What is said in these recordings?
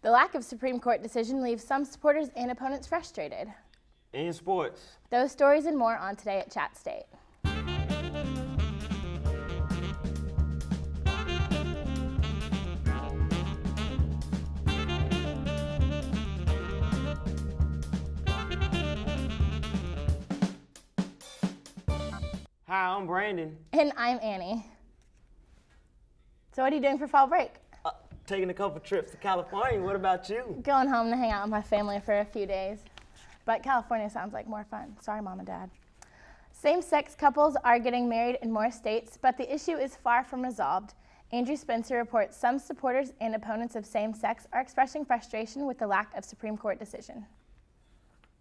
The lack of Supreme Court decision leaves some supporters and opponents frustrated. In sports. Those stories and more on Today at ChattState. Hi, I'm Brandon. And I'm Annie. So what are you doing for fall break? Taking a couple trips to California. What about you? Going home to hang out with my family for a few days. But California sounds like more fun. Sorry, Mom and Dad. Same-sex couples are getting married in more states, but the issue is far from resolved. Andrew Spencer reports some supporters and opponents of same-sex are expressing frustration with the lack of Supreme Court decision.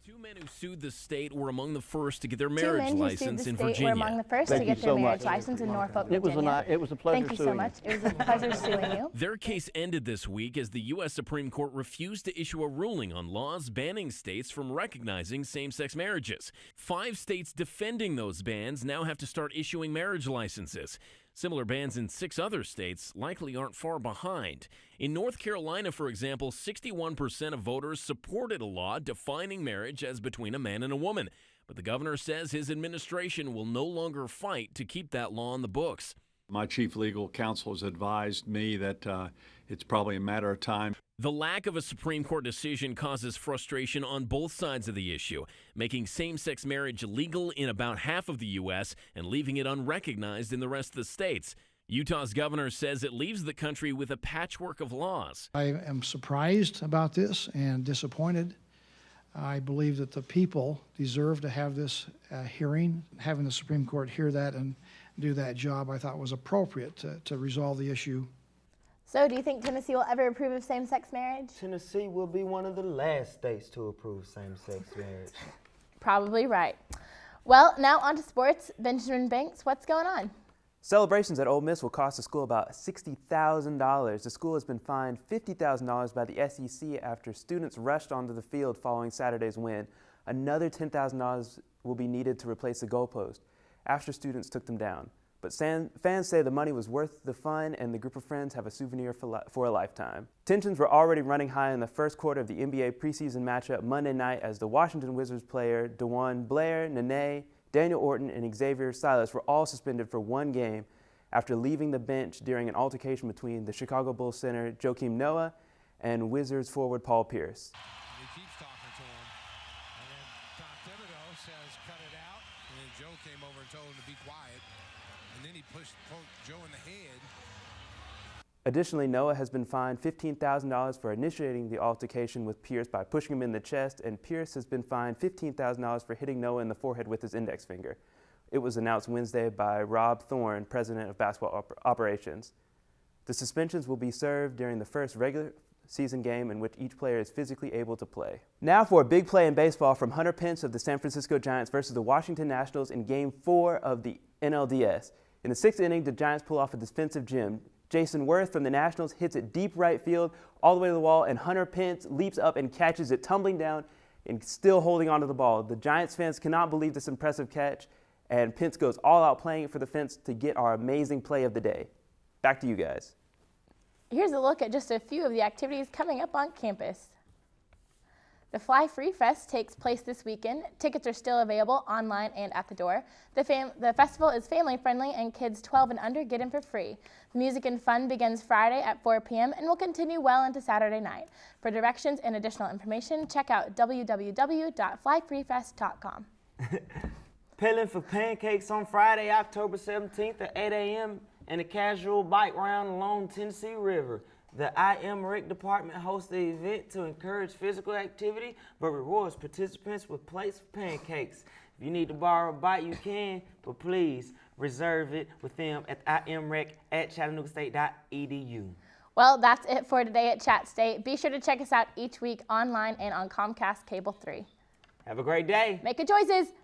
Two men who sued the state were among the first to get their marriage license in Virginia. Were among the first to get their marriage license in Norfolk, Virginia. It was a pleasure. Thank you so much. It was a pleasure suing you. Their case ended this week as the U.S. Supreme Court refused to issue a ruling on laws banning states from recognizing same-sex marriages. 5 states defending those bans now have to start issuing marriage licenses. Similar bans in 6 other states likely aren't far behind. In North Carolina, for example, 61% of voters supported a law defining marriage as between a man and a woman. But the governor says his administration will no longer fight to keep that law on the books. My chief legal counsel has advised me that it's probably a matter of time. The lack of a Supreme Court decision causes frustration on both sides of the issue, making same-sex marriage legal in about half of the U.S. and leaving it unrecognized in the rest of the states. Utah's governor says it leaves the country with a patchwork of laws. I am surprised about this and disappointed. I believe that the people deserve to have this hearing. Having the Supreme Court hear that and do that job, I thought was appropriate to resolve the issue. So do you think Tennessee will ever approve of same-sex marriage? Tennessee will be one of the last states to approve same-sex marriage. Probably right. Well, now on to sports. Benjamin Banks, what's going on? Celebrations at Ole Miss will cost the school about $60,000. The school has been fined $50,000 by the SEC after students rushed onto the field following Saturday's win. Another $10,000 will be needed to replace the goalpost after students took them down. But fans say the money was worth the fun and the group of friends have a souvenir for a lifetime. Tensions were already running high in the first quarter of the NBA preseason matchup Monday night as the Washington Wizards player DeJuan Blair, Nene, Daniel Orton, and Xavier Silas were all suspended for 1 game after leaving the bench during an altercation between the Chicago Bulls center Joakim Noah and Wizards forward Paul Pierce. He keeps talking to him, and then Tom Thibodeau says cut it out, and then Joe came over and told him to be quiet, and then he poked Joe in the head. Additionally, Noah has been fined $15,000 for initiating the altercation with Pierce by pushing him in the chest, and Pierce has been fined $15,000 for hitting Noah in the forehead with his index finger. It was announced Wednesday by Rob Thorne, president of basketball operations. The suspensions will be served during the first regular season game in which each player is physically able to play. Now for a big play in baseball from Hunter Pence of the San Francisco Giants versus the Washington Nationals in Game 4 of the NLDS. In the 6th inning, the Giants pull off a defensive gem. Jason Worth from the Nationals hits it deep right field all the way to the wall, and Hunter Pence leaps up and catches it, tumbling down and still holding onto the ball. The Giants fans cannot believe this impressive catch, and Pence goes all out playing it for the fence to get our amazing play of the day. Back to you guys. Here's a look at just a few of the activities coming up on campus. The Fly Free Fest takes place this weekend. Tickets are still available online and at the door. The festival is family friendly and kids 12 and under get in for free. The music and fun begins Friday at 4 p.m. and will continue well into Saturday night. For directions and additional information, check out www.flyfreefest.com. Peddling for pancakes on Friday, October 17th at 8 a.m. and a casual bike round along Tennessee River. The IM Rec Department hosts the event to encourage physical activity, but rewards participants with plates for pancakes. If you need to borrow a bike, you can, but please reserve it with them at imrec@chattanoogastate.edu. Well, that's it for today at ChattState. Be sure to check us out each week online and on Comcast Cable 3. Have a great day. Make good choices.